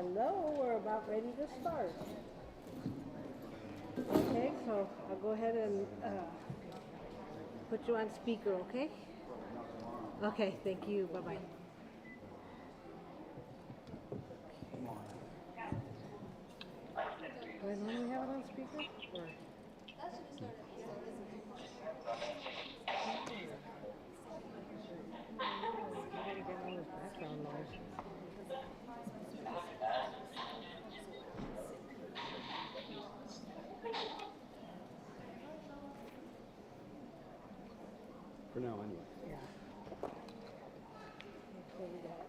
Hello, we're about ready to start. Okay, so I'll go ahead and put you on speaker, okay? Okay, thank you. Bye-bye. Do I normally have it on speaker? Or? I gotta get all this background noise. For now, anyway. Yeah. Okay, we got.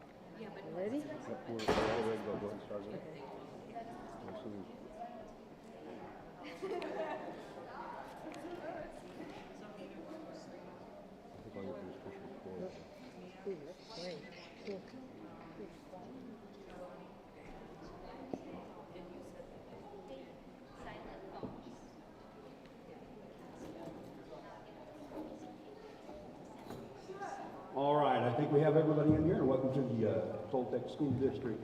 You ready? We're all ready to go. Go ahead and start it. Okay. As soon as- I think all you have to do is push record. Ooh, that's great. Cool. All right, I think we have everybody in here, and welcome to the Toltec School District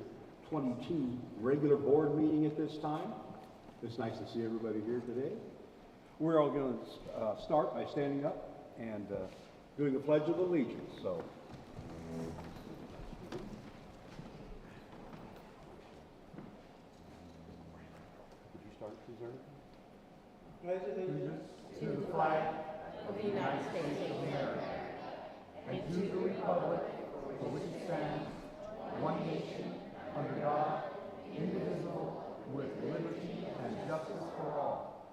22 regular board meeting at this time. It's nice to see everybody here today. We're all going to start by standing up and doing a Pledge of Allegiance. So, would you start, please, Ernie? Pledge allegiance to the flag of the United States of America and to the republic for which it stands, one nation, under God, indivisible, with liberty and justice for all.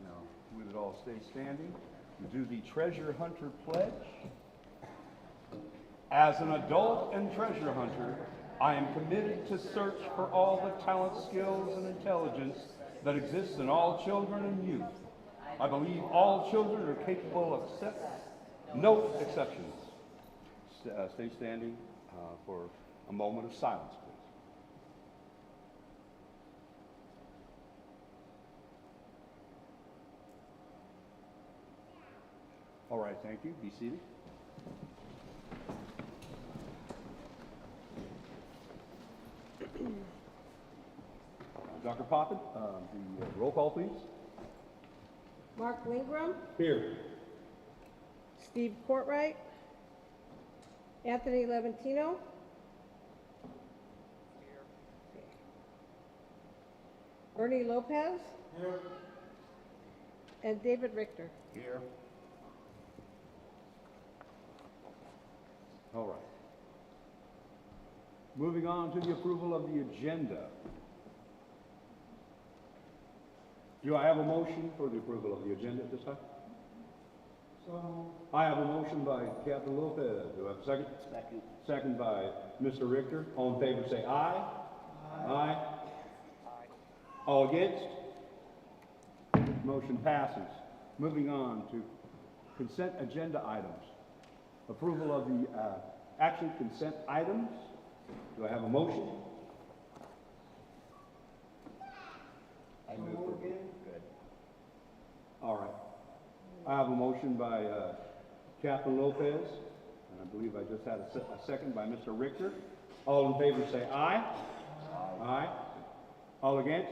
Now, we would all stay standing. We do the Treasure Hunter Pledge. As an adult and treasure hunter, I am committed to search for all the talent, skills, and intelligence that exists in all children and youth. I believe all children are capable of no exceptions. Stay standing for a moment of silence, please. All right, thank you. Be seated. Dr. Poppin, the roll call, please. Mark Lingram, Here. Steve Courtwright, Anthony Levantino. Ernie Lopez. Here. And David Richter. Here. All right. Moving on to the approval of the agenda. Do I have a motion for the approval of the agenda at this time? So I have a motion by Captain Lopez. Do I have a second? Second. Second by Mr. Richter. All in favor say aye. Aye. All against? Motion passes. Moving on to consent agenda items. Approval of the action consent items. Do I have a motion? I move for approval. Good. All right. I have a motion by Captain Lopez, and I believe I just had a second by Mr. Richter. All in favor say aye. Aye. Aye. All against?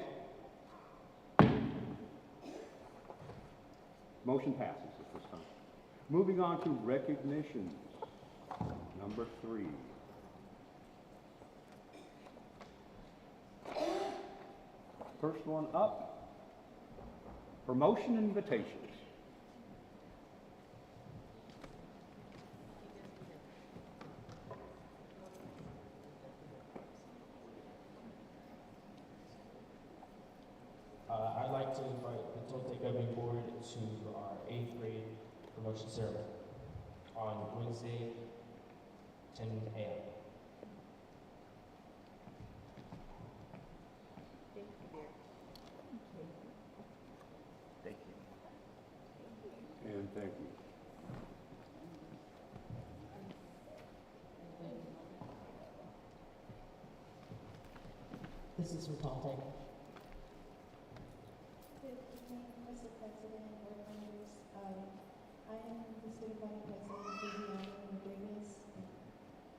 Motion passes at this time. Moving on to recognitions. Number 3. First one up, promotion invitations. I'd like to invite the Toltec Governing Board to our 8th grade promotion ceremony on Wednesday, 10 a.m. Thank you. And thank you. This is from Toltec. Good evening, Mr. President and board members. I am the student body president, Viviana Rodriguez.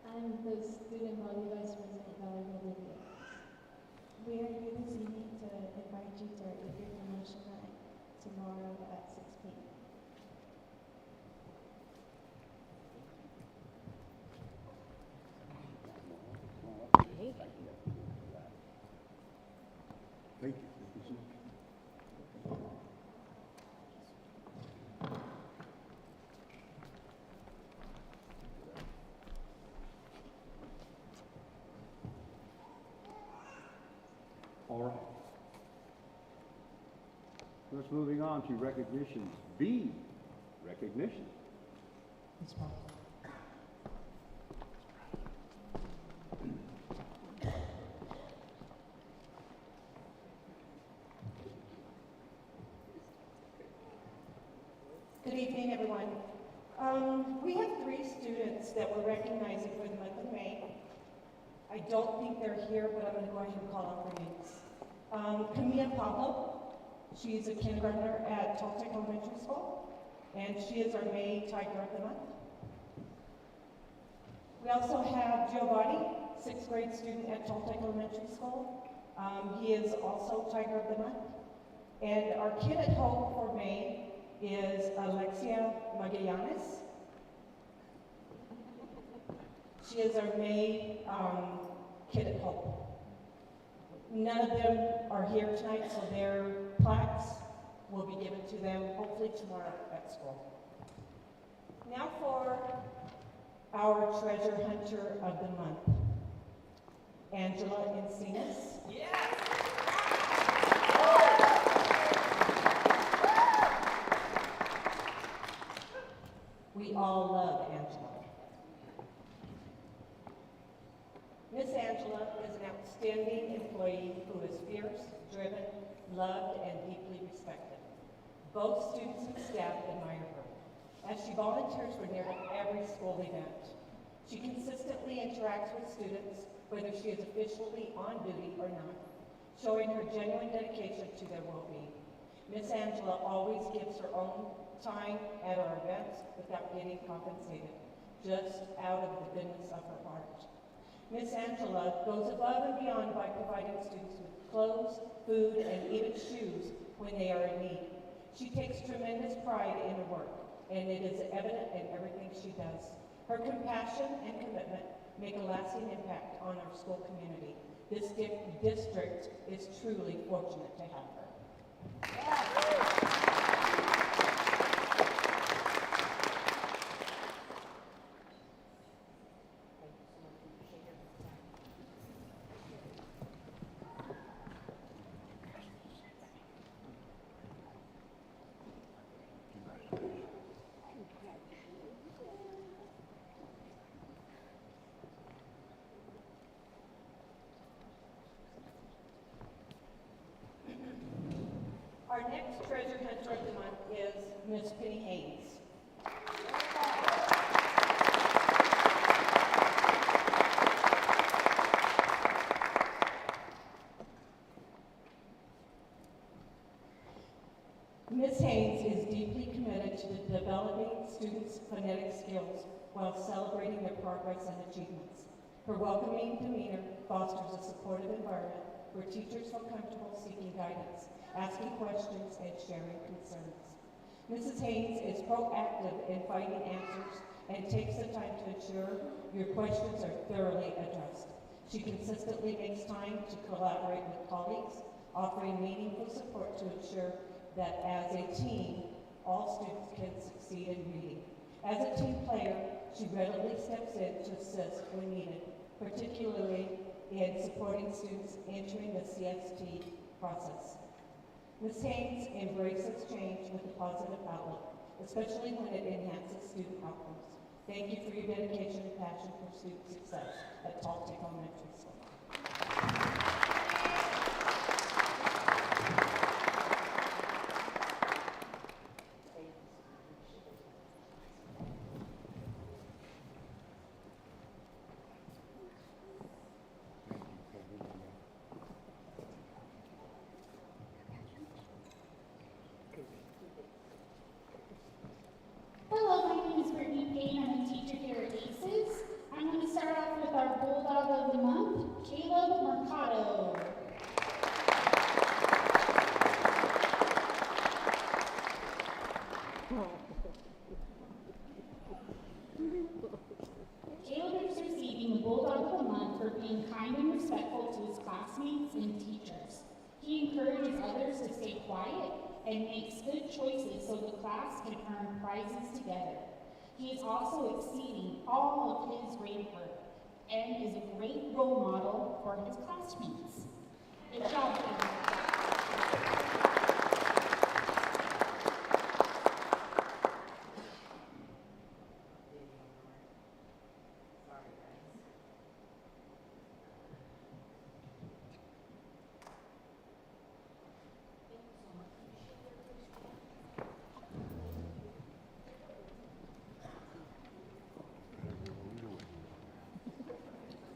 I'm the student body vice president, Valerie Rodriguez. Thank you. All right. First, moving on to recognitions. B, recognition. Good evening, everyone. We have 3 students that we're recognizing for the month of May. I don't think they're here, but I'm going to go ahead and call out their names. Camilla Pablo, she's a kindergartner at Toltec Elementary School, and she is our May Tiger of the Month. We also have Giovanni, 6th grade student at Toltec Elementary School. He is also Tiger of the Month. And our kid at Hope for May is Alexia Magallanes. She is our May kid at Hope. None of them are here tonight, so their plaques will be given to them hopefully tomorrow at school. Now for our treasure hunter of the month, Angela Encinas. We all love Angela. Miss Angela is an outstanding employee who is fierce, driven, loved, and deeply respected. Both students and staff admire her, as she volunteers for nearly every school event. She consistently interacts with students, whether she is officially on duty or not, showing her genuine dedication to their well-being. Miss Angela always gives her own time at our events without getting compensated, just out of the goodness of her heart. Miss Angela goes above and beyond by providing students with clothes, food, and even shoes when they are in need. She takes tremendous pride in her work, and it is evident in everything she does. Her compassion and commitment make a lasting impact on our school community. This district is truly fortunate to have her. Our next treasure hunter of the month is Miss Penny Haynes. Ms. Haynes is deeply committed to developing students' phonetic skills while celebrating their progress and achievements. Her welcoming demeanor fosters a supportive environment where teachers feel comfortable seeking guidance, asking questions, and sharing concerns. Mrs. Haynes is proactive in finding answers and takes the time to ensure your questions are thoroughly addressed. She consistently makes time to collaborate with colleagues, offering meaningful support to ensure that as a team, all students can succeed in reading. As a team player, she readily steps in to assist when needed, particularly in supporting students entering the CST process. Ms. Haynes embraces change with a positive outlook, especially when it enhances student outcomes. Thank you for your dedication and passion for student success at Toltec Elementary School. Hello, my name is Brittany Payne. I'm a teacher here at ACES. I'm going to start off with our Bulldog of the Month, Caleb Mercado. Caleb is receiving the Bulldog of the Month for being kind and respectful to his classmates and teachers. He encourages others to stay quiet and makes good choices so the class can earn prizes together. He is also exceeding all of his grade work and is a great role model for his classmates. Good job, Caleb.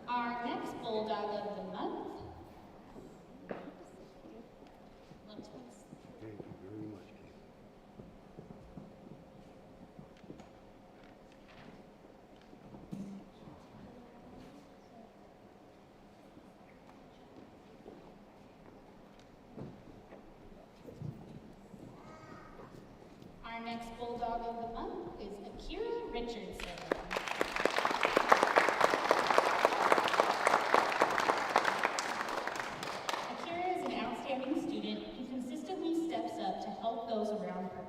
Our next Bulldog of the Month. Thank you very much, Kate. Our next Bulldog of the Month is Akira Richardson. Akira is an outstanding student who consistently steps up to help those around her.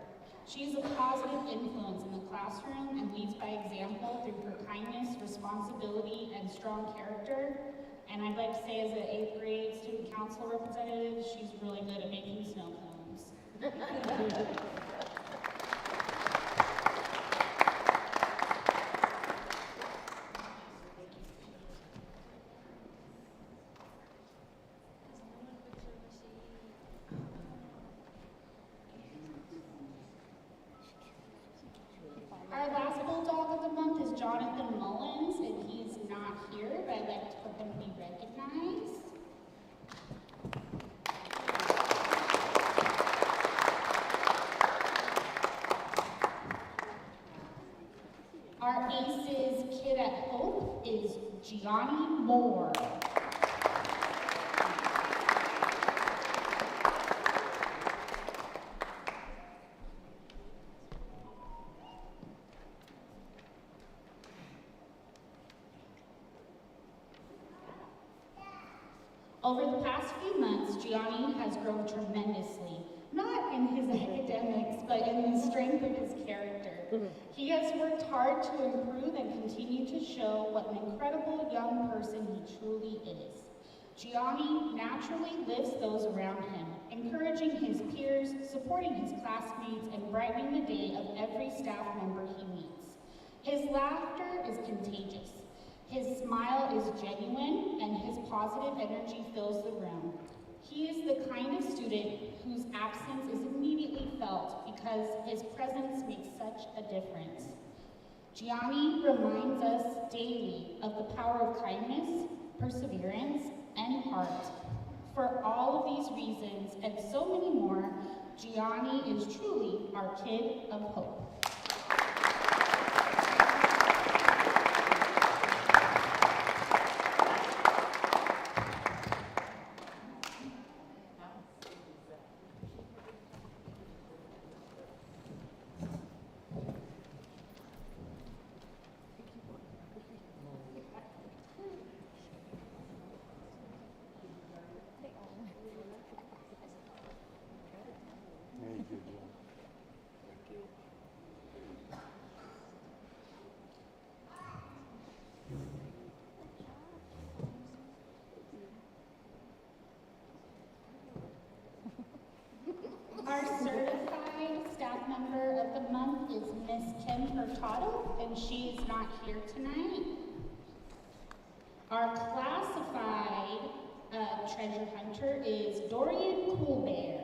She is a positive influence in the classroom and leads by example through her kindness, responsibility, and strong character. And I'd like to say, as an 8th grade student council representative, she's really good at making snow cones. Our last Bulldog of the Month is Jonathan Mullins, and he's not here, but I'd like for him to be recognized. Our Aces Kid at Hope is Gianni Moore. Over the past few months, Gianni has grown tremendously, not in his academics, but in the strength of his character. He has worked hard to improve and continue to show what an incredible young person he truly is. Gianni naturally lifts those around him, encouraging his peers, supporting his classmates, and brightening the day of every staff member he meets. His laughter is contagious. His smile is genuine, and his positive energy fills the room. He is the kind of student whose absence is immediately felt because his presence makes such a difference. Gianni reminds us daily of the power of kindness, perseverance, and heart. For all of these reasons and so many more, Gianni is truly our kid of hope. Very good job. Our certified staff member of the month is Miss Kim Hurtado, and she is not here tonight. Our classified treasure hunter is Dorian Coolbear.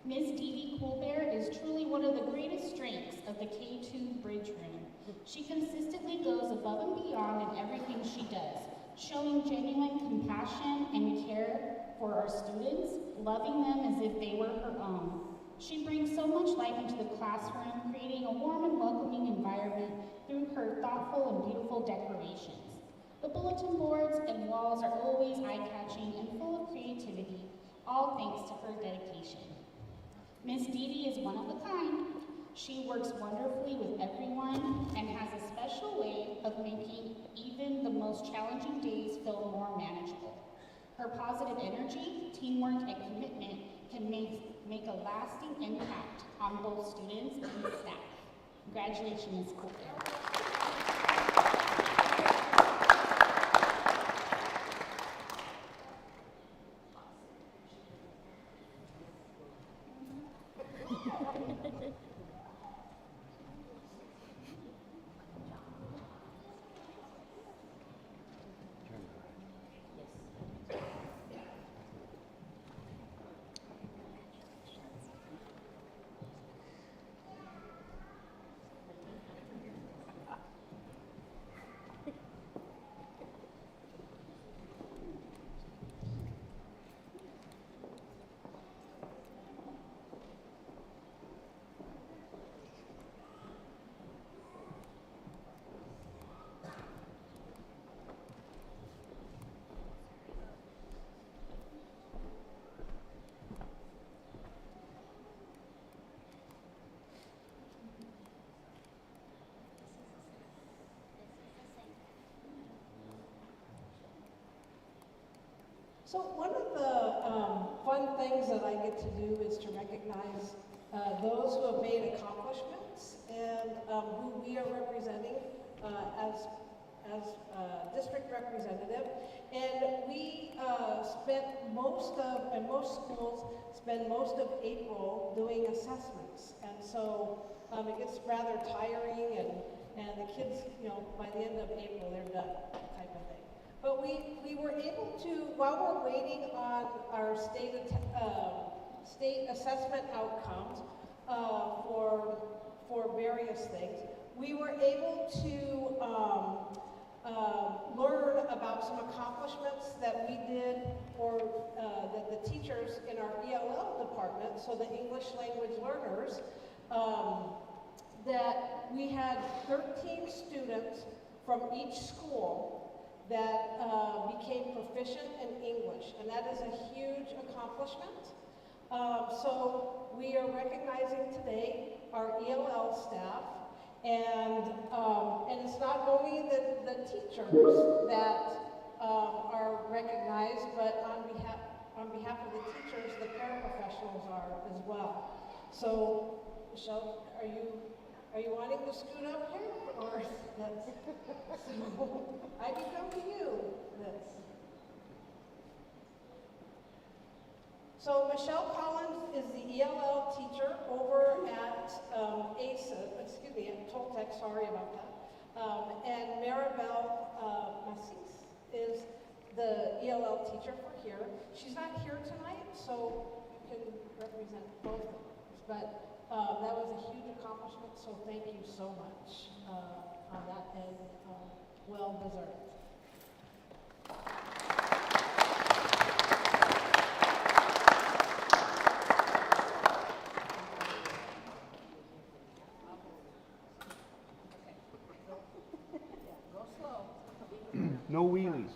Ms. Dee Dee Coolbear is truly one of the greatest strengths of the K2 Bridge Room. She consistently goes above and beyond in everything she does, showing genuine compassion and care for our students, loving them as if they were her own. She brings so much life into the classroom, creating a warm and welcoming environment through her thoughtful and beautiful decorations. The bulletin boards and walls are always eye-catching and full of creativity, all thanks to her dedication. Miss Dee Dee is one of a kind. She works wonderfully with everyone and has a special way of making even the most challenging days feel more manageable. Her positive energy, teamwork, and commitment can make a lasting impact on both students and staff. Congratulations, Ms. Coulter. So one of the fun things that I get to do is to recognize those who have made accomplishments and who we are representing as district representative. And we most schools spend most of April doing assessments. And so it gets rather tiring and the kids, by the end of April, they're done, type of thing. But we were able to, while we're waiting on our state assessment outcomes for various things, we were able to learn about some accomplishments that we did, or that the teachers in our ELL department, so the English language learners, that we had 13 students from each school that became proficient in English, and that is a huge accomplishment. So we are recognizing today our ELL staff, and it's not only the teachers that are recognized, but on behalf of the teachers, the paraprofessionals are as well. So, Michelle, are you wanting to scoot up here, or I can come to you. So Michelle Collins is the ELL teacher over at at Toltec, sorry about that. And Maribel Massis is the ELL teacher for here. She's not here tonight, so you can represent both of us. But that was a huge accomplishment, so thank you so much on that, and well deserved. No wheelies.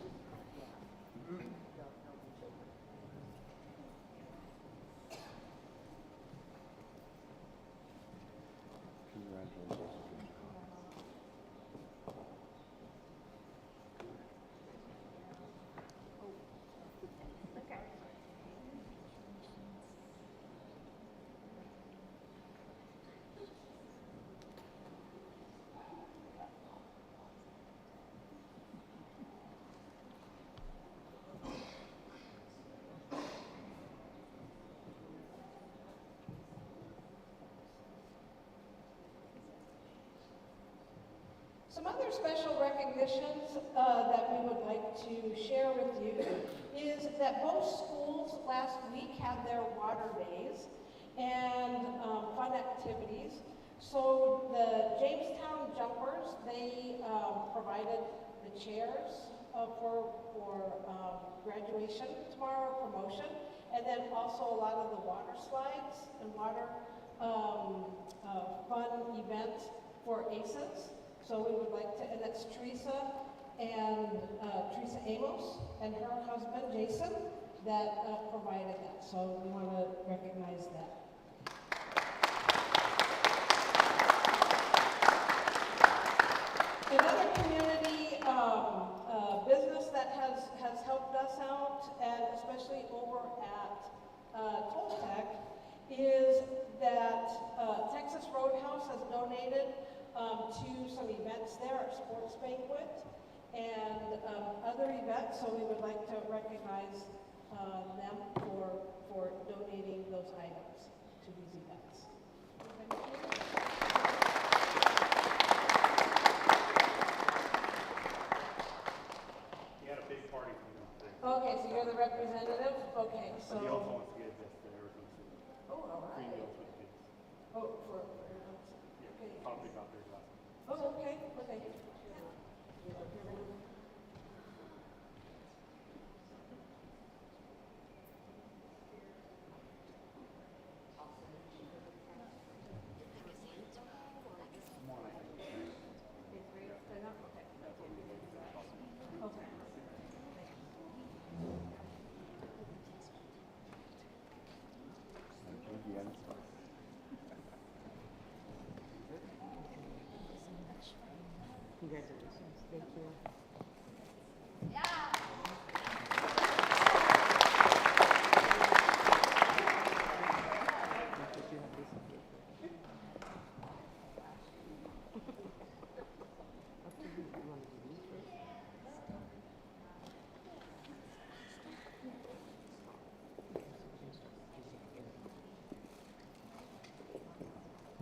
Some other special recognitions that we would like to share with you is that both schools last week had their water days and fun activities. So the Jamestown Jumpers, they provided the chairs for graduation tomorrow, promotion, and then also a lot of the water slides and water fun events for ACES. So we would like to, and that's Teresa Amos and her husband Jason that provided that. So we want to recognize that. that Texas Roadhouse has donated to some events there, a sports banquet, and other events, so we would like to recognize them for donating those items to these events. He had a big party for them today. Okay, so you're the representative? Okay, so. He also wants to get this to Arizona City. Oh, all Free right. meals for the kids. Oh, for everyone. Yeah, Okay. probably got there last night. Oh, okay, okay. Okay. Congratulations. Thank you.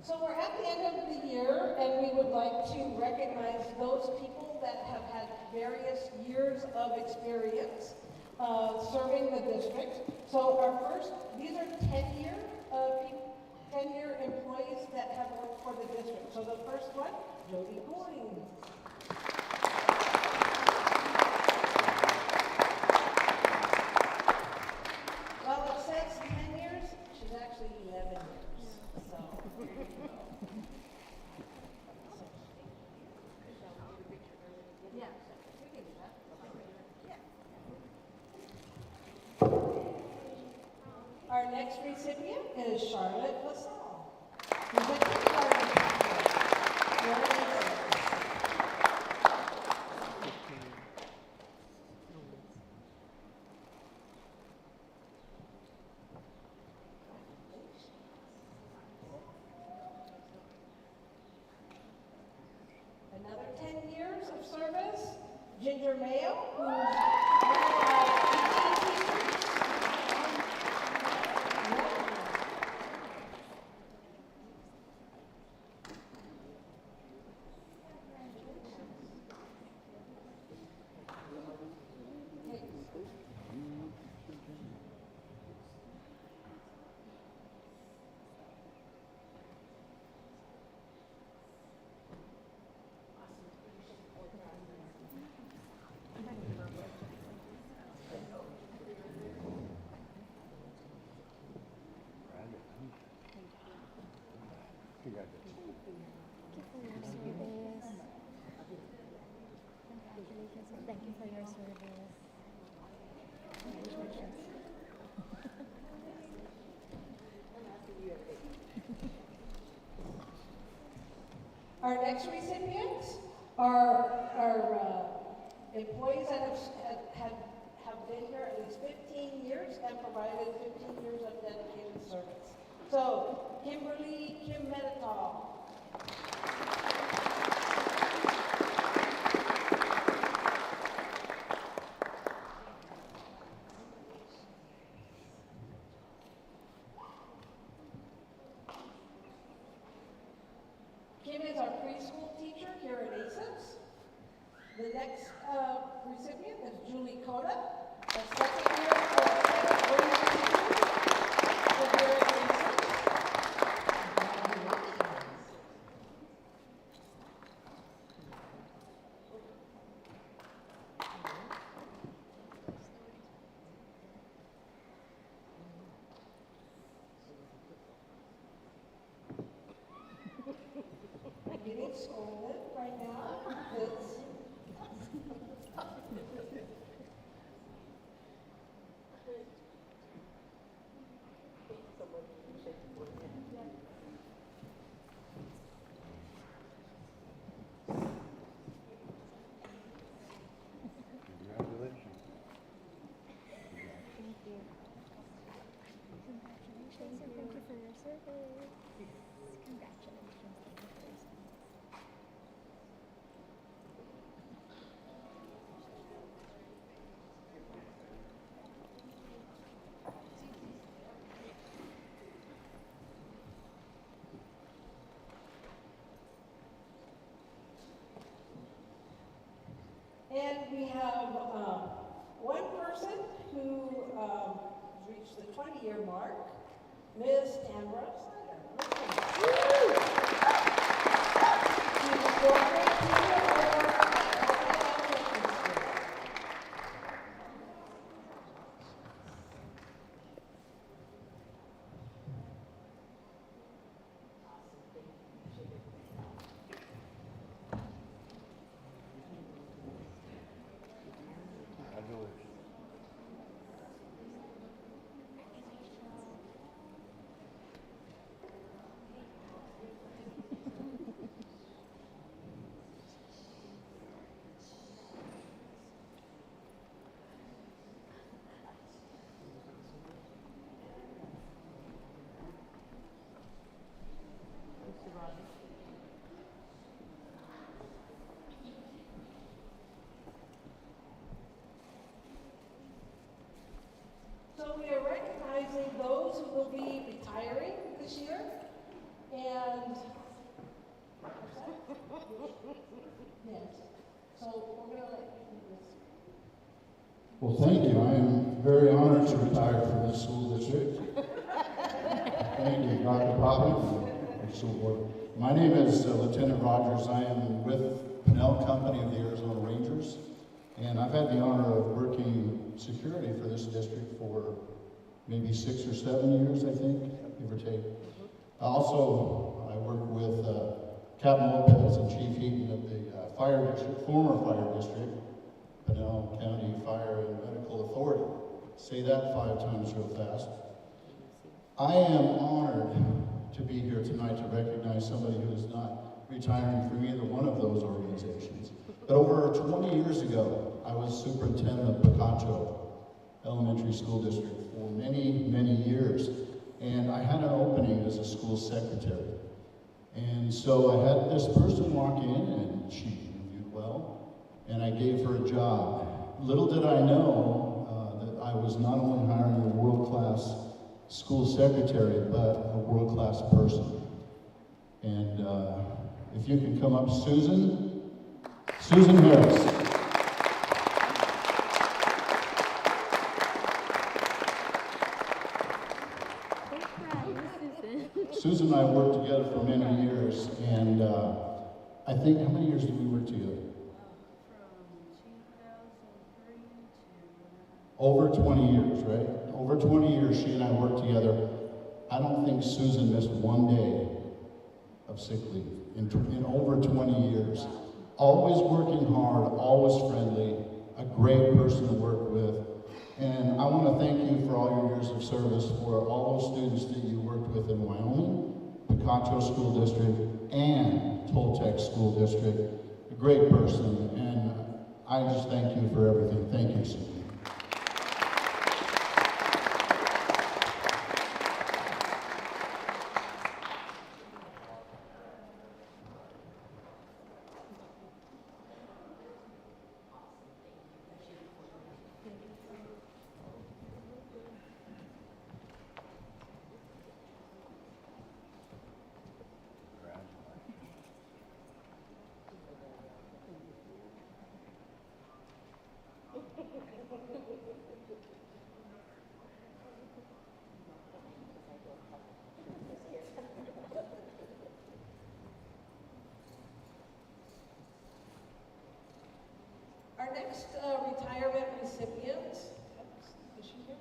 So we're at the end of the year, and we would like to recognize those people that have had various years of experience serving the district. So our first, these are 10-year people, 10-year employees that have worked for the district. So the first one, Jody Goring. Well, it says 10 years, she's actually 11 years, so. Yeah, we can do that. Yeah. Our next recipient is Charlotte LaSalle. Presenting Charlotte. Another 10 years of service, Ginger Mayo, who's one of our Thank you for your service. Congratulations. Our next recipients are employees that have been here at least 15 years and provided 15 years of dedicated service. So, Kimberly Kim Medital. Kim is our preschool teacher here at ACES. The next recipient is Julie Coda, a second year for fifth grade teacher here at ACES. I'm getting scolded right now. It's Thank you. Congratulations and thank you for your service. service. Congratulations. Thank you for your service. And we have one person who reached the 20-year mark, Ms. Amber Snyder. She's a fourth grade teacher over at Elementary School. So we are recognizing those who will be retiring this year, and yes. So we're gonna let you do this. Well, thank you. I am very honored to retire from this school district. Thank you, Dr. Poppy, and so forth. My name is Lieutenant Rogers. I am with Pinnell Company of the Arizona Rangers, and I've had the honor of working security for this district for maybe 6 or 7 years, I think, give or take. Also, I work with Captain Lopez and Chief Heaton of the fire district, former fire district, Pinnell County Fire and Medical Authority. Say that 5 times real fast. I am honored to be here tonight to recognize somebody who is not retiring from either one of those organizations. But over 20 years ago, I was superintendent of Picancho Elementary School District for many, many years. And I had an opening as a school secretary. And so I had this person walk in, and she interviewed well, and I gave her a job. Little did I know that I was not only hiring a world-class school secretary, but a world-class person. And if you can come up, Susan Harris. Susan and I worked together for many years, and I think, how many years did we work together? From 2003 to... Over 20 years, right? Over 20 years, she and I worked together. I don't think Susan missed one day of sick leave in over 20 years. Always working hard, always friendly, a great person to work with. And I want to thank you for all your years of service, for all those students that you worked with in Wyoming, Picancho School District, and Toltec School District. A great person, and I just thank you for everything. Thank you, Susan. Our next retirement recipient, is she here?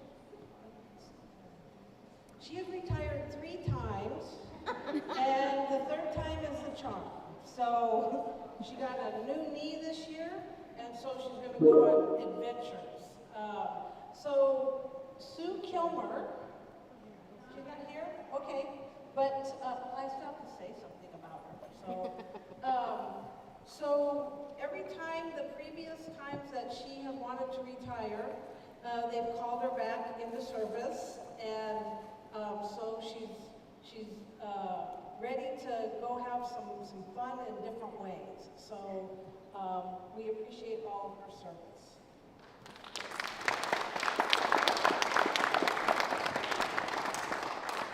She has retired 3 times, and the 3rd time is the charm. So she got a new knee this year, and so she's going to go on adventures. So Sue Kilmer, she's not here? Okay, but I still have to say something about her. So every time, the previous times that she has wanted to retire, they've called her back into service, and so she's ready to go have some fun in different ways. So we appreciate all of her service.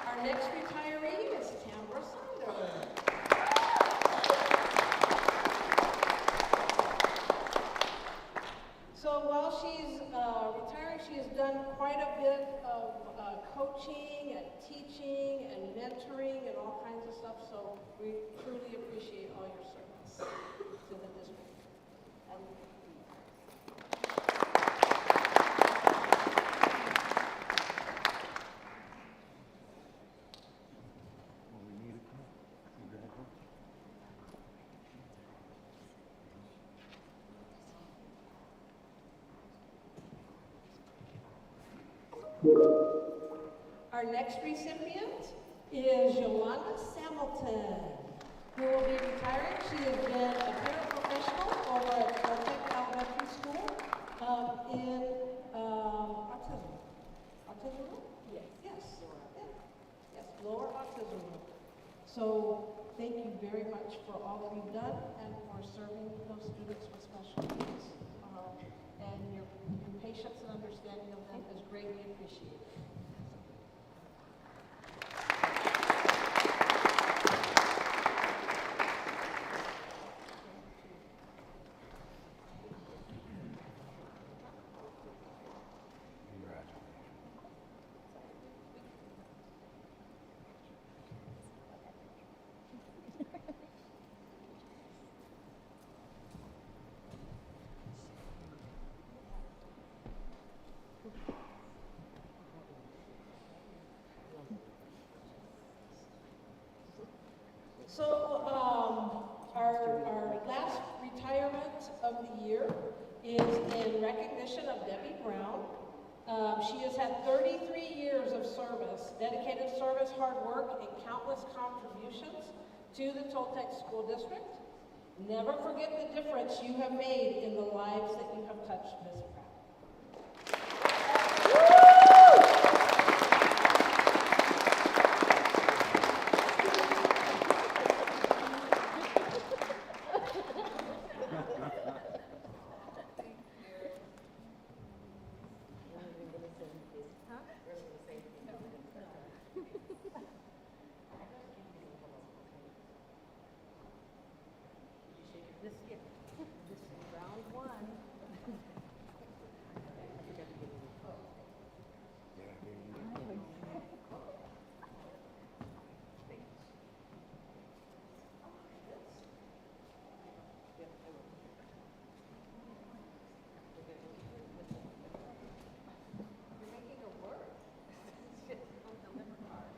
Our next retiree is Tambra Saunders. So while she's retiring, she has done quite a bit of coaching and teaching and mentoring and all kinds of stuff. So we truly appreciate all your service to the district. Our next recipient is Yolanda Samilton, who will be retiring. She has been a paraprofessional over at Toltec Elementary School in autism. Autism room? Yes. Yes. Yeah. Yes, lower autism room. So thank you very much for all that you've done and for serving those students with special needs. And your patience and understanding of them is greatly appreciated. So our last retirement of the year is in recognition of Debbie Brown. She has had 33 years of service, dedicated service, hard work, and countless contributions to the Toltec School District. Never forget the difference you have made in the lives that you have touched, Ms. Brown. This is round one. You're making a word. On the liver card.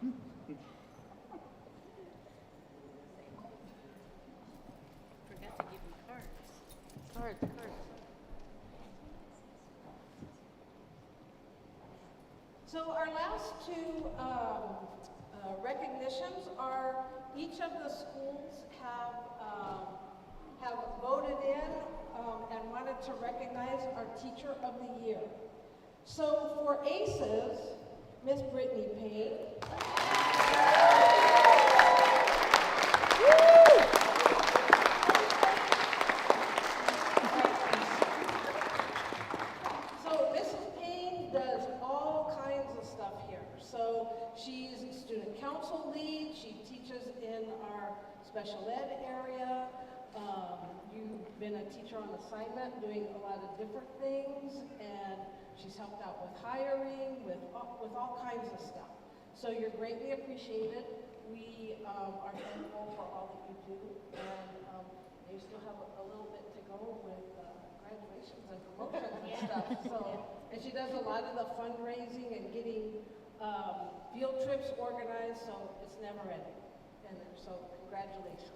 Forgot to give you cards. Cards. So our last two recognitions are each of the schools have voted in and wanted to recognize our Teacher of the Year. So for ACES, Miss Brittany Payne. So Mrs. Payne does all kinds of stuff here. So she's student council lead. She teaches in our special ed area. You've been a teacher on assignment doing a lot of different things, and she's helped out with hiring, with all kinds of stuff. So you're greatly appreciated. We are thankful for all that you do, and you still have a little bit to go with graduations and promotions and stuff. So, and she does a lot of the fundraising and getting field trips organized, so it's never ending. And so congratulations.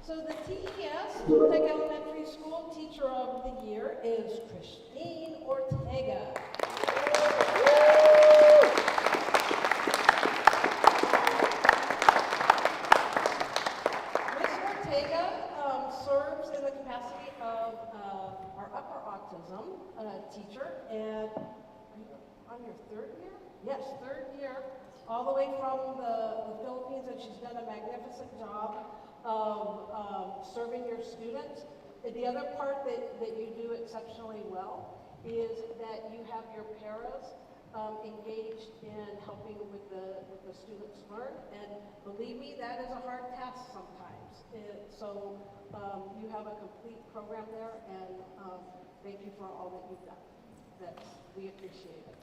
So the TES, Toltec Elementary School Teacher of the Year, is Christine Ortega. Ms. Ortega serves in the capacity of our upper autism teacher, and on your third year? Yes, third year, all the way from the Philippines, and she's done a magnificent job of serving your students. The other part that you do exceptionally well is that you have your paras engaged in helping with the students learn, and believe me, that is a hard task sometimes. So you have a complete program there, and thank you for all that you've done. We appreciate it.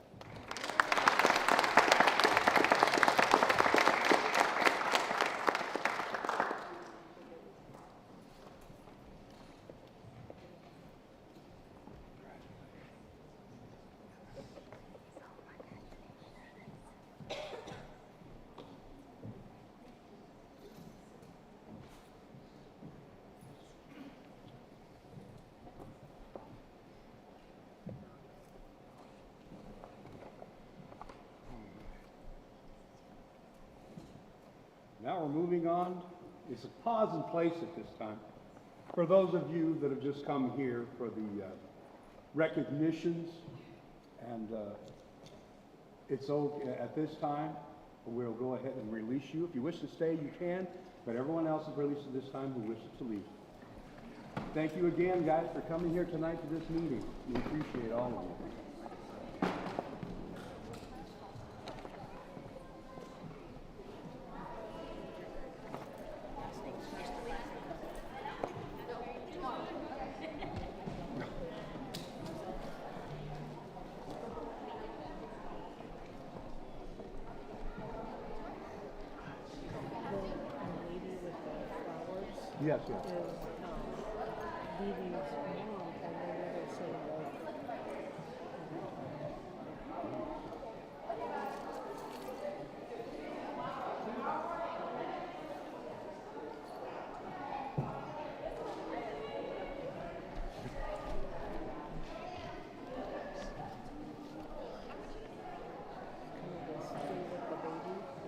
Now we're moving on. It's a pause in place at this time. For those of you that have just come here for the recognitions, and it's okay at this time, we'll go ahead and release you. If you wish to stay, you can, but everyone else is released at this time who wishes to leave. Thank you again, guys, for coming here tonight to this meeting. We appreciate all of you. Yes, yes. Is Dee Dee's mom, and they never say like.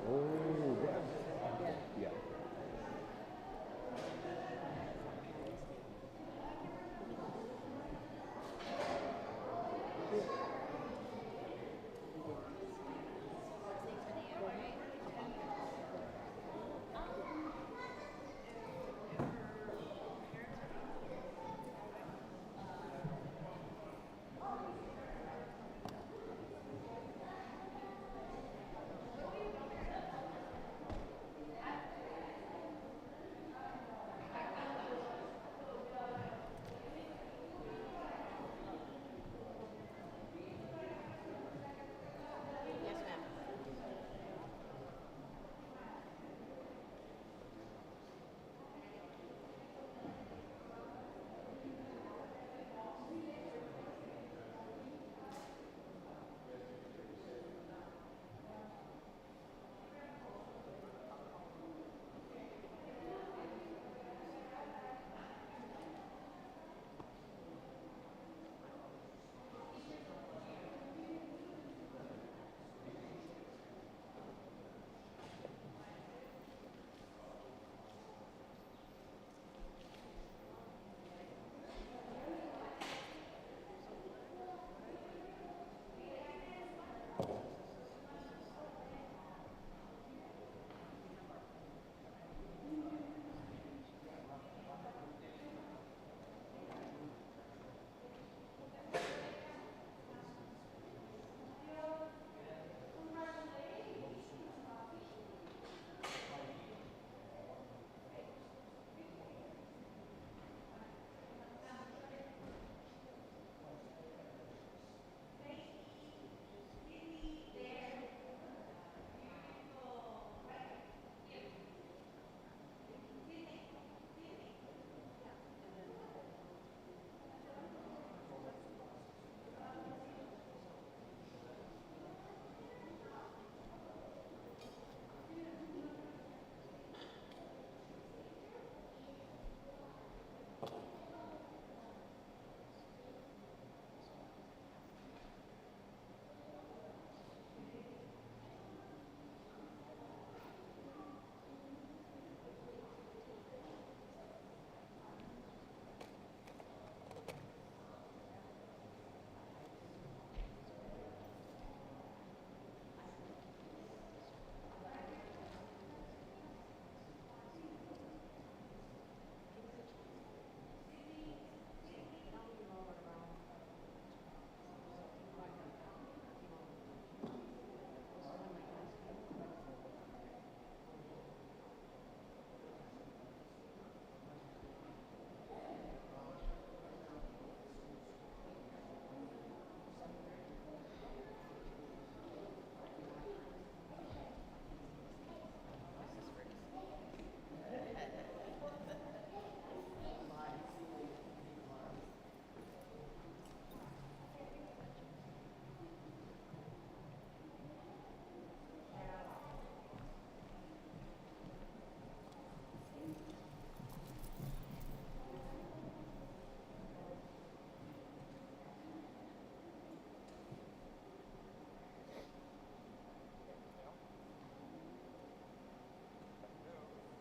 Oh, yeah. Yeah.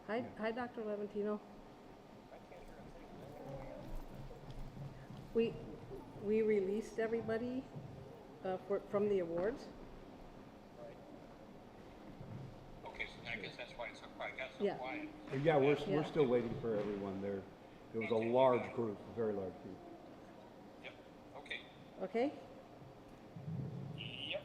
Hi, Dr. Levantino. We released everybody from the awards. Okay, so I guess that's why it's so quiet. Got so Yeah. quiet. Yeah, we're Yeah. still waiting for everyone there. It was a large group, a very large group. Yep. Okay. Okay? Yep.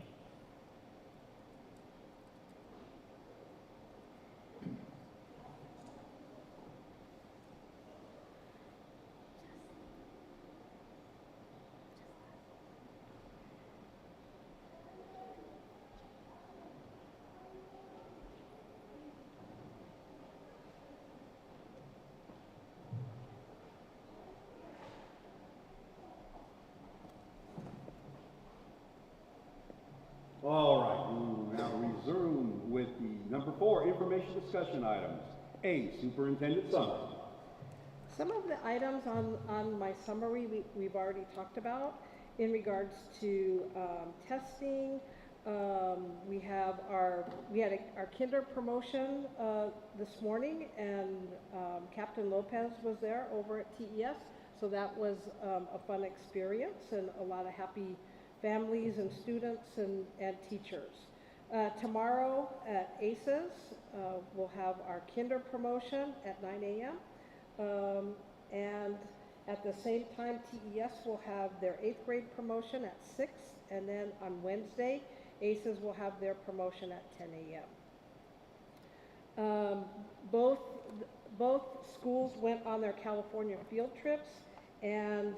All right, we will now resume with the number 4 information discussion items. A, superintendent summary. Some of the items on my summary we've already talked about in regards to testing. We had our kinder promotion this morning, and Captain Lopez was there over at TES, so that was a fun experience and a lot of happy families and students and teachers. Tomorrow at ACES, we'll have our kinder promotion at 9 a.m. And at the same time, TES will have their 8th grade promotion at 6, and then on Wednesday, ACES will have their promotion at 10 a.m. Both schools went on their California field trips, and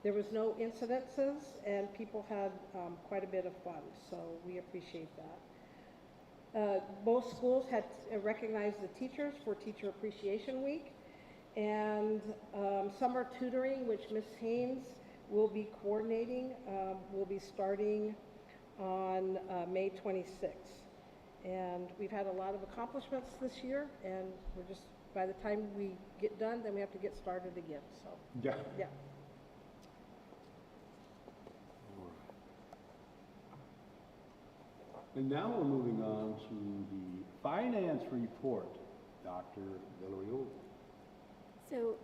there was no incidences, and people had quite a bit of fun, so we appreciate that. Both schools had recognized the teachers for Teacher Appreciation Week, and summer tutoring, which Ms. Haynes will be coordinating, will be starting on May 26th. And we've had a lot of accomplishments this year, and we're just, by the time we get done, then we have to get started again, so. Yeah. Yeah. And now we're moving on to the finance report. Dr. Villarreal. So,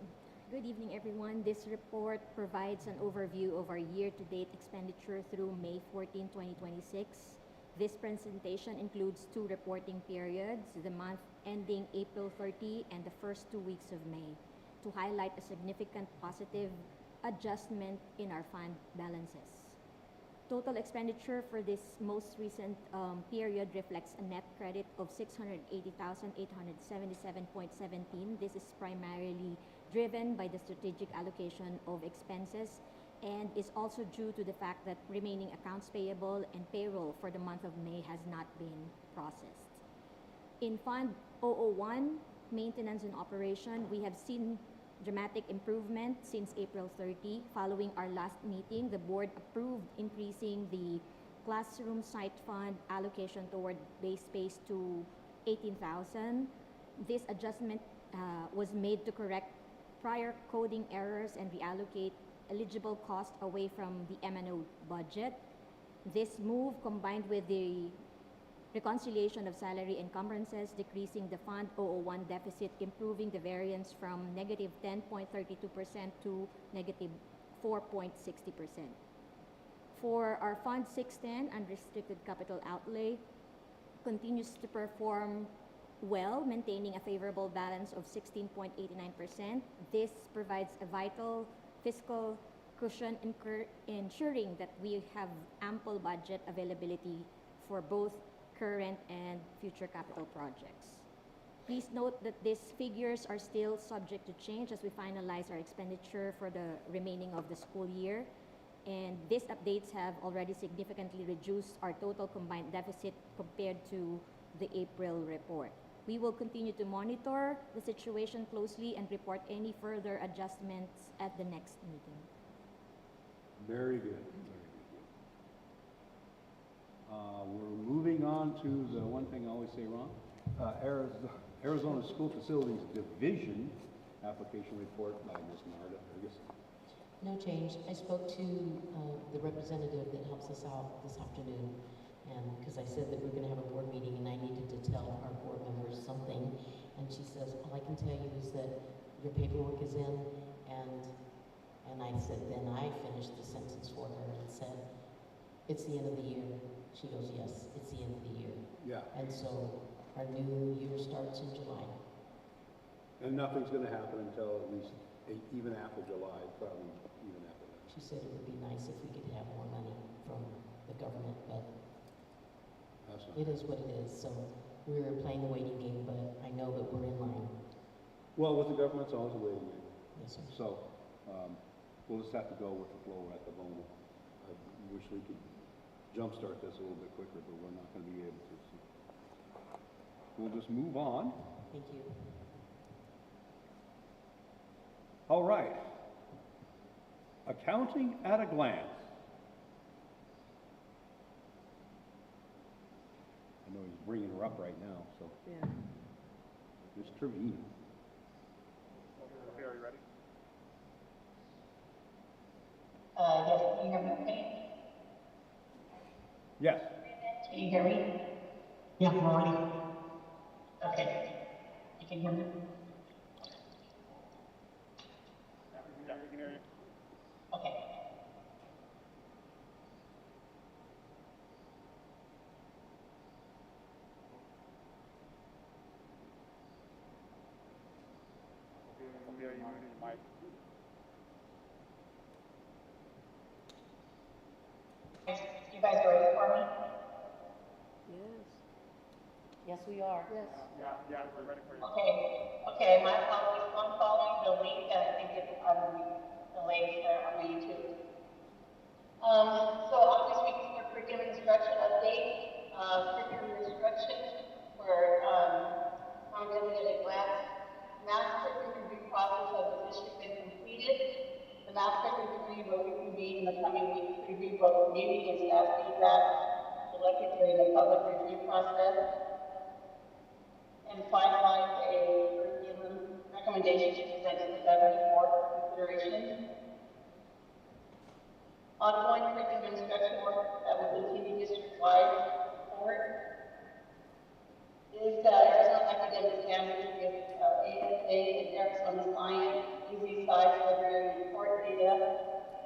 good evening, everyone. This report provides an overview of our year-to-date expenditure through May 14, 2026. This presentation includes 2 reporting periods, the month ending April 30 and the first 2 weeks of May, to highlight a significant positive adjustment in our fund balances. Total expenditure for this most recent period reflects a net credit of 680,877.17. This is primarily driven by the strategic allocation of expenses and is also due to the fact that remaining accounts payable and payroll for the month of May has not been processed. In Fund 001, Maintenance and Operation, we have seen dramatic improvement since April 30. Following our last meeting, the board approved increasing the classroom site fund allocation toward base space to 18,000. This adjustment was made to correct prior coding errors and reallocate eligible cost away from the M&O budget. This move, combined with the reconciliation of salary encumbrances, decreasing the Fund 001 deficit, improving the variance from negative 10.32% to negative 4.60%. For our Fund 610, unrestricted capital outlay, continues to perform well, maintaining a favorable balance of 16.89%. This provides a vital fiscal cushion, ensuring that we have ample budget availability for both current and future capital projects. Please note that these figures are still subject to change as we finalize our expenditure for the remaining of the school year. And these updates have already significantly reduced our total combined deficit compared to the April report. We will continue to monitor the situation closely and report any further adjustments at the next meeting. Very good. We're moving on to the one thing I always say wrong, Arizona School Facilities Division application report by Ms. Marta Ferguson. No change. I spoke to the representative that helps us out this afternoon, and because I said that we're going to have a board meeting and I needed to tell our board members something, she says, all I can tell you is that your paperwork is in, and I said, then I finished the sentence for her and said, it's the end of the year. She goes, yes, it's the end of the year. Yeah. And so our new year starts in July. And nothing's gonna happen until at least, even after July, probably even after that. She said it would be nice if we could have more money from the government, but That's not. it is what it is. So we were playing the waiting game, but I know that we're in line. Well, with the government, it's always a waiting game. Yes, sir. So, we'll just have to go with the flow at the moment. I wish we could jumpstart this a little bit quicker, but we're not gonna be able to. So we'll just move on. Thank you. All right. Accounting at a glance. I know he's bringing her up right now, so. Yeah. Ms. Trevino. Okay, are you ready? Yes, can you hear me okay? Yes. Can you hear me? Yeah, I'm ready. Okay. You can hear me? Yeah, we can hear you. Okay. Sophia, you muted your mic. You guys ready for me? Yes. Yes, we are. Yes. Yeah, we're ready for you. Okay, my apologies. I'm following the link that I think it's on the link there on the YouTube. So I'll be speaking for curriculum instruction update. Curriculum instruction for accountability at a glance. Math curriculum review process of the district been completed. The math curriculum committee will reconvene in the coming weeks to review both community and staff feedback collected during the public review process and finalize a curriculum recommendation to present to the governing board for consideration. Ongoing curriculum instruction work that will continue district-wide support is the Arizona Academic Standards with ASA and Arizona Science. Easy Science Library report data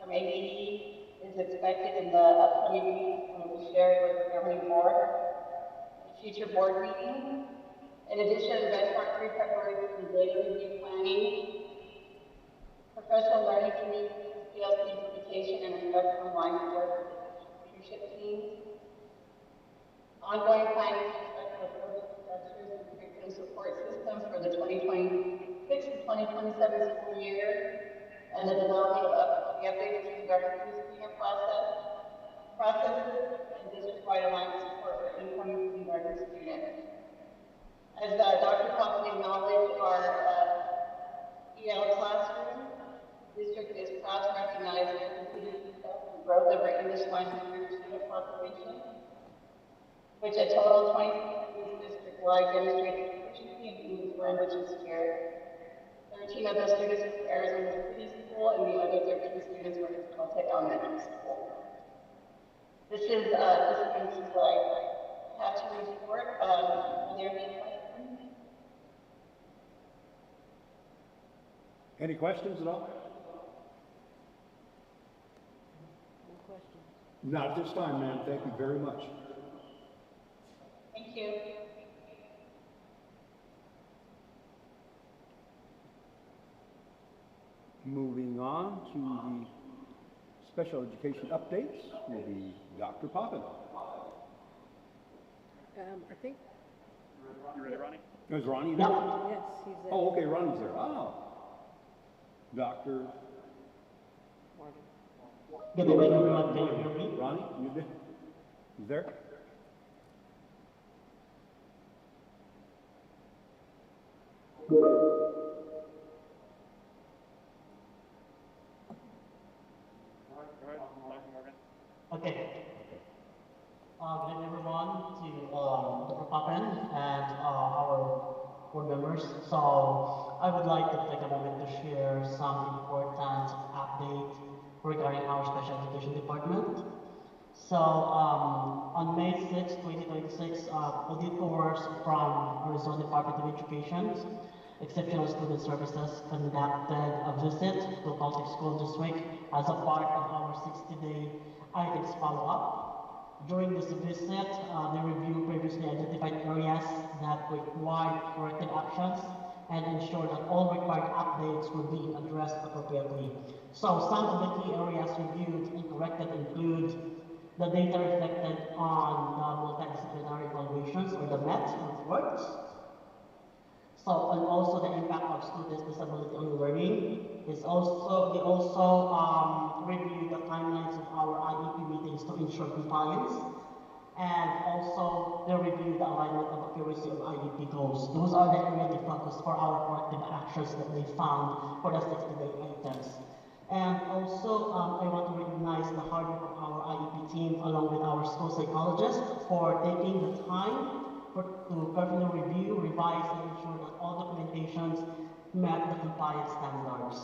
from ADE is expected in the upcoming weeks and will be shared with the governing board at future board meetings. In addition, benchmark 3 preparation and data review planning, professional learning community skills implementation and instructional alignment work with leadership teams, ongoing planning to instructional approach structures and curriculum support systems for the 2026 and 2027 school year, and the development of the updated kindergarten preschool processes, and district-wide alignment support for incoming kindergarten students. As Dr. Coughlin acknowledged, our EL classroom district is proud to recognize the continued success and growth of our English language student population, which a total of 26 district-wide demonstrated proficiency in English language this year. 13 of those students were Arizona City School, and the other 13 students were at Caltech Elementary School. This is what I have to report. Are there any questions? Any questions at all? No questions. Not at this time, ma'am. Thank you very much. Thank you. Moving on to the special education updates will be Dr. Poppin. I think, You ready, Ronnie? Is Ronnie there? yes, he's there. Oh, okay, Ronnie's there. Oh. Dr. Martin. Good evening, everyone. Can you hear me? Ronnie, you there? He's there? Go ahead, Dr. Morgan. Okay. Good evening, everyone, to Dr. Papan and our board members. So I would like to take a moment to share some important updates regarding our special education department. So on May 6, 2026, auditors from Arizona Department of Education, Exceptional Student Services, conducted a visit to Caltech School District as a part of our 60-day items follow-up. During this visit, they reviewed previously identified areas that required corrective actions and ensure that all required updates were being addressed appropriately. So some of the key areas reviewed and corrected include the data reflected on the multidisciplinary evaluations, or the MET reports. So, and also the impact of students' disability on learning. They also review the timelines of our IEP meetings to ensure compliance. And also, they review the alignment of accuracy of IEP goals. Those are the areas they focus for our corrective actions that they found for the 60-day items. And also, I want to recognize the hard work of our IEP team along with our school psychologists for taking the time to carefully review, revise, and ensure that all documentations met the compliance standards.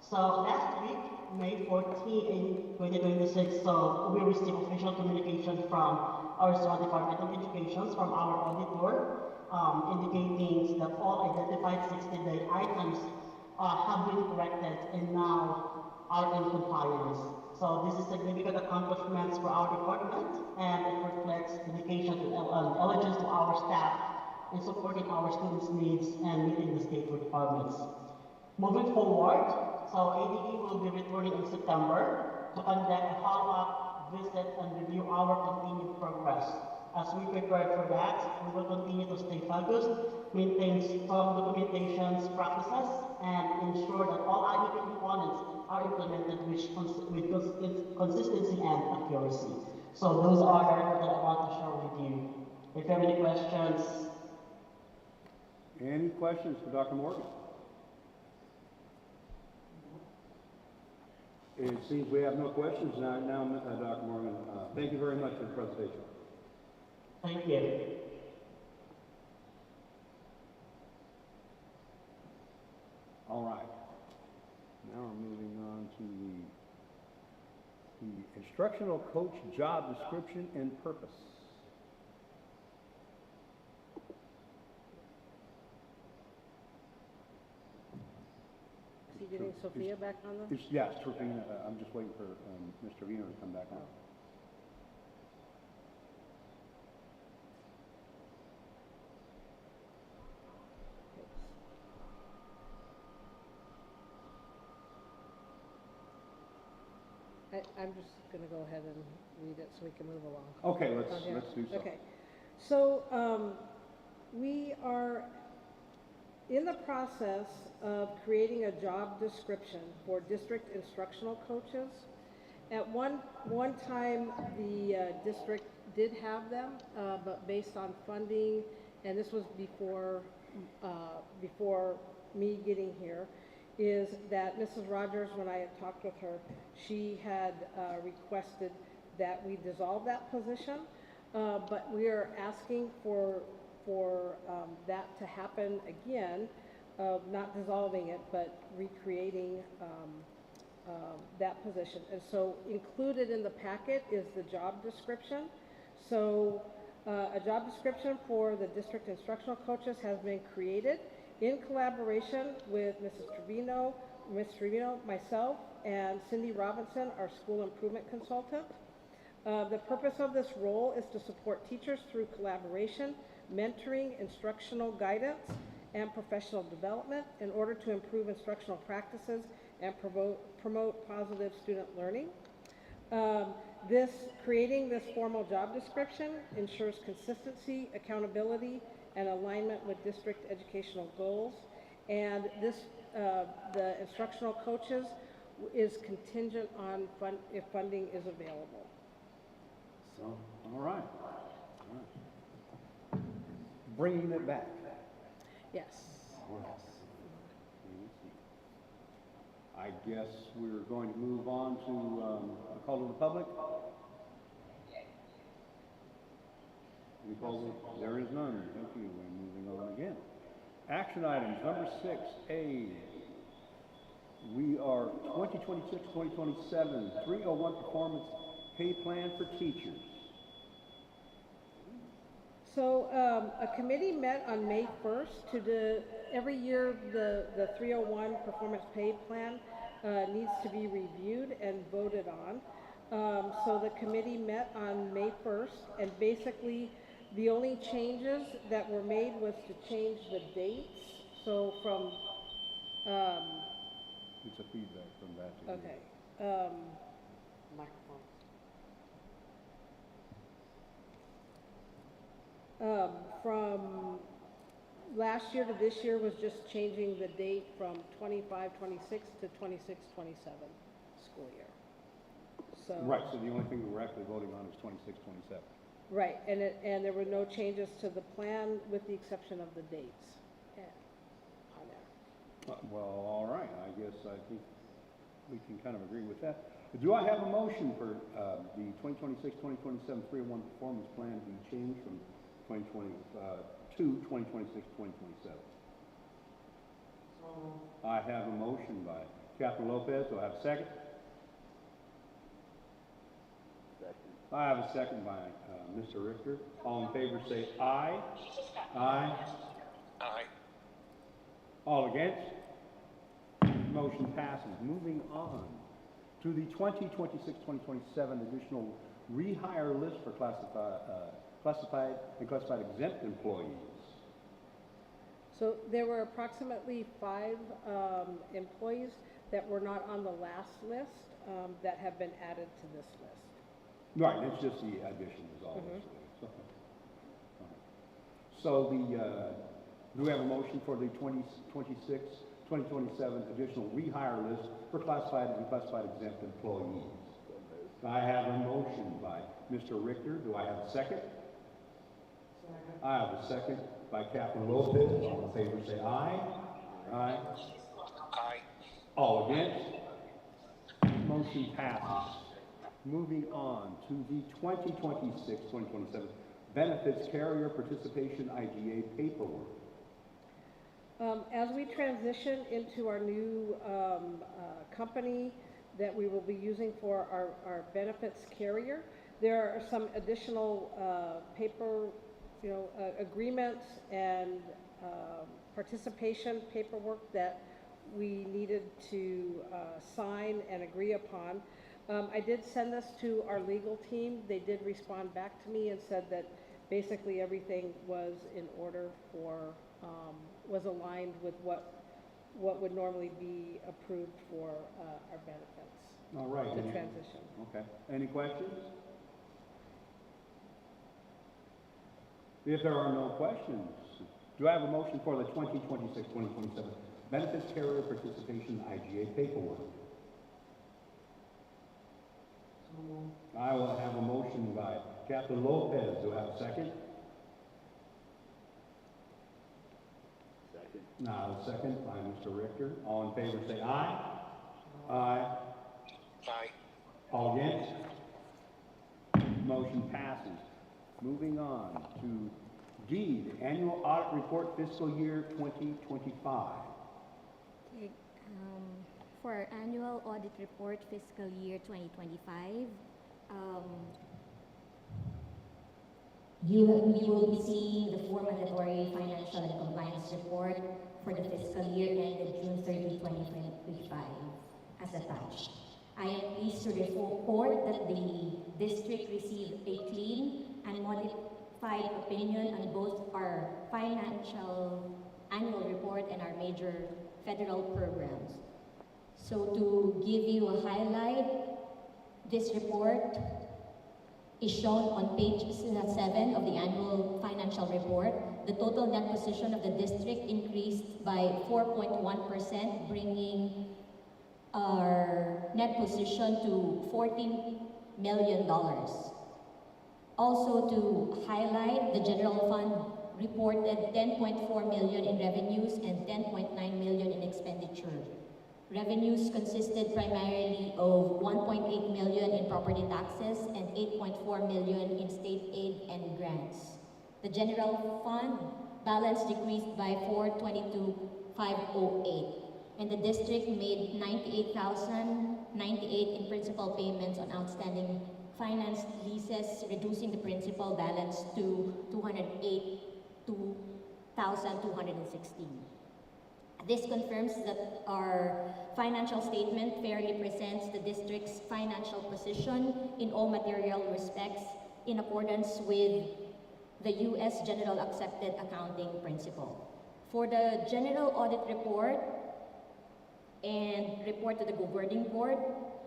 So last week, May 14, 2026, so we received official communication from our Arizona Department of Education, from our auditor, indicating that all identified 60-day items have been corrected and now are in compliance. So this is significant accomplishments for our department, and it reflects dedication and diligence to our staff in supporting our students' needs and meeting the state requirements. Moving forward, so ADE will be returning in September to conduct a follow-up visit and review our continued progress. As we prepare for that, we will continue to stay focused, maintain strong documentations, practices, and ensure that all IEP components are implemented with consistency and accuracy. So those are the reports that I want to share with you. If you have any questions. Any questions for Dr. Morgan? It seems we have no questions now, Dr. Morgan. Thank you very much for the presentation. Thank you. All right. Now we're moving on to the instructional coach job description and purpose. Is he getting Sophia back on the? Yes, Trevino. I'm just waiting for Mr. Trevino to come back on. I'm just going to go ahead and read it so we can move along. Okay, let's do so. Okay, so we are in the process of creating a job description for district instructional coaches. At one time, the district did have them, but based on funding, and this was before me getting here, is that Mrs. Rogers, when I had talked with her, she had requested that we dissolve that position, but we are asking for that to happen again, not dissolving it, but recreating that position. And so included in the packet is the job description. So a job description for the district instructional coaches has been created in collaboration with Mrs. Trevino, myself, and Cindy Robinson, our school improvement consultant. The purpose of this role is to support teachers through collaboration, mentoring, instructional guidance, and professional development in order to improve instructional practices and promote positive student learning. Creating this formal job description ensures consistency, accountability, and alignment with district educational goals. And this, the instructional coaches is contingent on if funding is available. So, all right. Bringing it back. Yes. I guess we're going to move on to a call to the public. There is none. Thank you. We're moving on again. Action items number 6A. We are 2026-2027 301 performance pay plan for teachers. So, a committee met on May 1st every year, the 301 performance pay plan, needs to be reviewed and voted on. So the committee met on May 1st, and basically, the only changes that were made was to change the dates. So from, It's a feedback from that. okay, from last year to this year was just changing the date from 25-26 to 26-27 school year. So. Right, so the only thing that we're actually voting on is 26, 27. Right, and there were no changes to the plan with the exception of the dates. On there. Well, all right, I guess I think we can kind of agree with that. Do I have a motion for the 2026-2027 301 performance plan to be changed from 2026-2027? I have a motion by Captain Lopez. Do I have a second? I have a second by Mr. Richter. All in favor say aye. Aye. Aye. All against? Motion passes. Moving on to the 2026-2027 additional rehire list for classified and classified exempt employees. So there were approximately 5 employees that were not on the last list that have been added to this list. Right, it's just the addition is all this. So the, do we have a motion for the 2026-2027 additional rehire list for classified and classified exempt employees? I have a motion by Mr. Richter. Do I have a second? I have a second by Captain Lopez. All in favor say aye. Aye. Aye. All against? Motion passes. Moving on to the 2026-2027 benefits carrier participation IGA paperwork. As we transition into our new company that we will be using for our benefits carrier, there are some additional paper, agreements and participation paperwork that we needed to sign and agree upon. I did send this to our legal team. They did respond back to me and said that basically everything was in order for, was aligned with what would normally be approved for our benefits. All right. The transition. Okay. Any questions? If there are no questions, do I have a motion for the 2026-2027 benefits carrier participation IGA paperwork? I will have a motion by Captain Lopez. Do I have a second? Second. Now, a second by Mr. Richter. All in favor say aye. Aye. Aye. All against? Motion passes. Moving on to D, the annual audit report fiscal year 2025. Okay, for our annual audit report fiscal year 2025, we will be seeing the 4 mandatory financial and compliance report for the fiscal year ended June 30, 2025 as attached. I am pleased to report that the district received a clean and modified opinion on both our financial annual report and our major federal programs. So to give you a highlight, this report is shown on page 7 of the annual financial report. The total net position of the district increased by 4.1%, bringing our net position to $14 million. Also to highlight, the general fund reported $10.4 million in revenues and $10.9 million in expenditure. Revenues consisted primarily of $1.8 million in property taxes and $8.4 million in state aid and grants. The general fund balance decreased by $422,508, and the district made $98,098 in principal payments on outstanding financed leases, reducing the principal balance to 208,216. This confirms that our financial statement fairly presents the district's financial position in all material respects in accordance with the U.S. General Accepted Accounting Principle. For the General Audit Report and report to the Governing Board,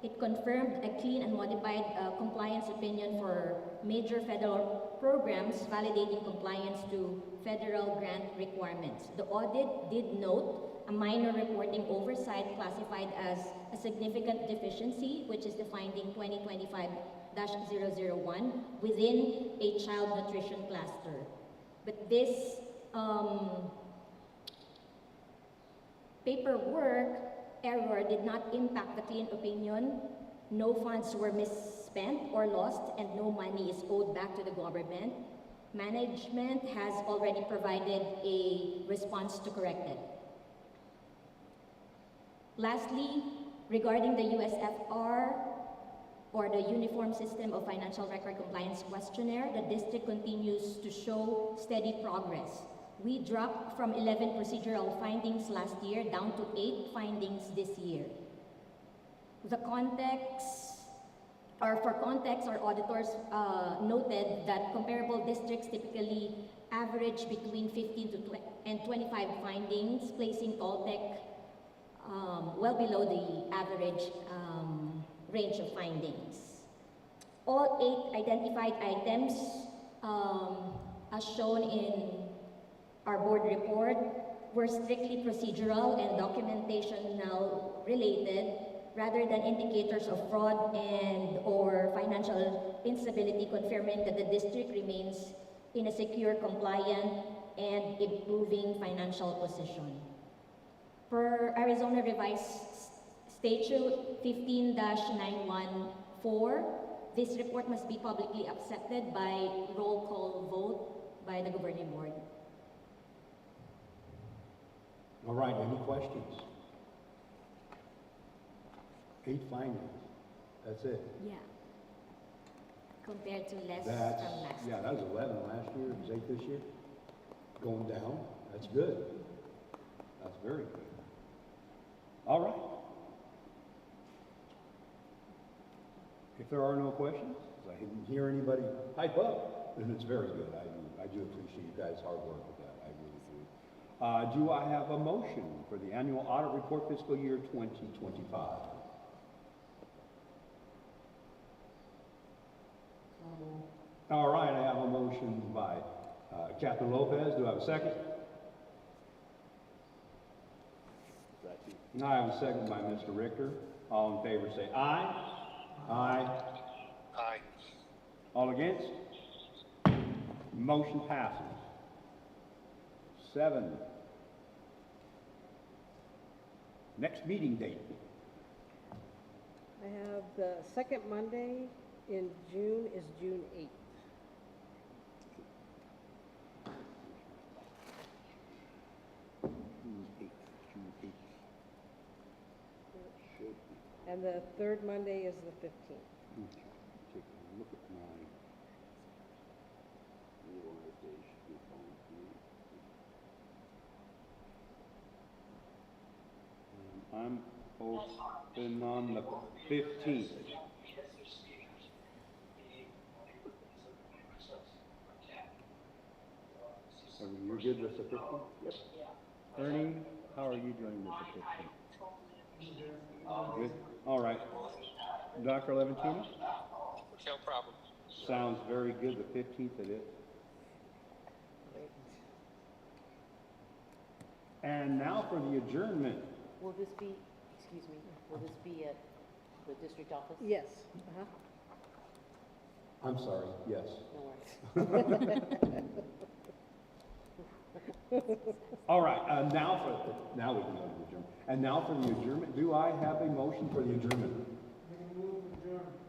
it confirmed a clean and modified compliance opinion for major federal programs validating compliance to federal grant requirements. The audit did note a minor reporting oversight classified as a significant deficiency, which is the finding 2025-001 within a child nutrition cluster. But this paperwork error did not impact the clean opinion. No funds were misspent or lost, and no money is owed back to the government. Management has already provided a response to correct it. Lastly, regarding the USFR, or the Uniform System of Financial Record Compliance Questionnaire, the district continues to show steady progress. We dropped from 11 procedural findings last year down to 8 findings this year. For context, our auditors noted that comparable districts typically average between 15 and 25 findings, placing Toltec well below the average range of findings. All 8 identified items, as shown in our board report, were strictly procedural and documentational related, rather than indicators of fraud and or financial instability, confirming that the district remains in a secure, compliant, and improving financial position. Per Arizona Revised Statute 15-914, this report must be publicly accepted by roll call vote by the governing board. All right, any questions? 8 findings, that's it. Yeah. Compared to less That's, from last yeah, that was 11 last year, it was 8 this year. Going down, that's good. That's very good. All right. If there are no questions, I didn't hear anybody pipe up, then it's very good. I do appreciate you guys' hard work with that, I really do. Do I have a motion for the annual audit report fiscal year 2025? All right, I have a motion by Captain Lopez. Do I have a second? I have a second by Mr. Richter. All in favor say aye. Aye. Aye. All against? Motion passes. 7. Next meeting date. I have the second Monday in June is June 8th. And the third Monday is the 15th. Okay, take a look at my realization. I'm open on the 15th. You're good with the 15th? Yep. Ernie, how are you doing with the 15th? Good. All right. Dr. Levantino? No problem. Sounds very good. The 15th it is. And now for the adjournment. Will this be, excuse me, will this be at the district office? Yes. I'm sorry, yes. No worries. All right, now we can go to the adjournment. And now for the adjournment, do I have a motion for the adjournment?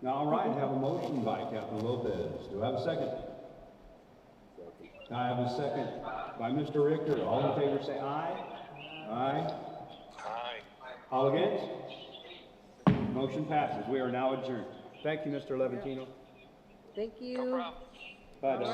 All right, I have a motion by Captain Lopez. Do I have a second? I have a second by Mr. Richter. All in favor say aye. Aye. Aye. All against? Motion passes. We are now adjourned. Thank you, Mr. Levantino. Thank you. No problem. Bye, Don.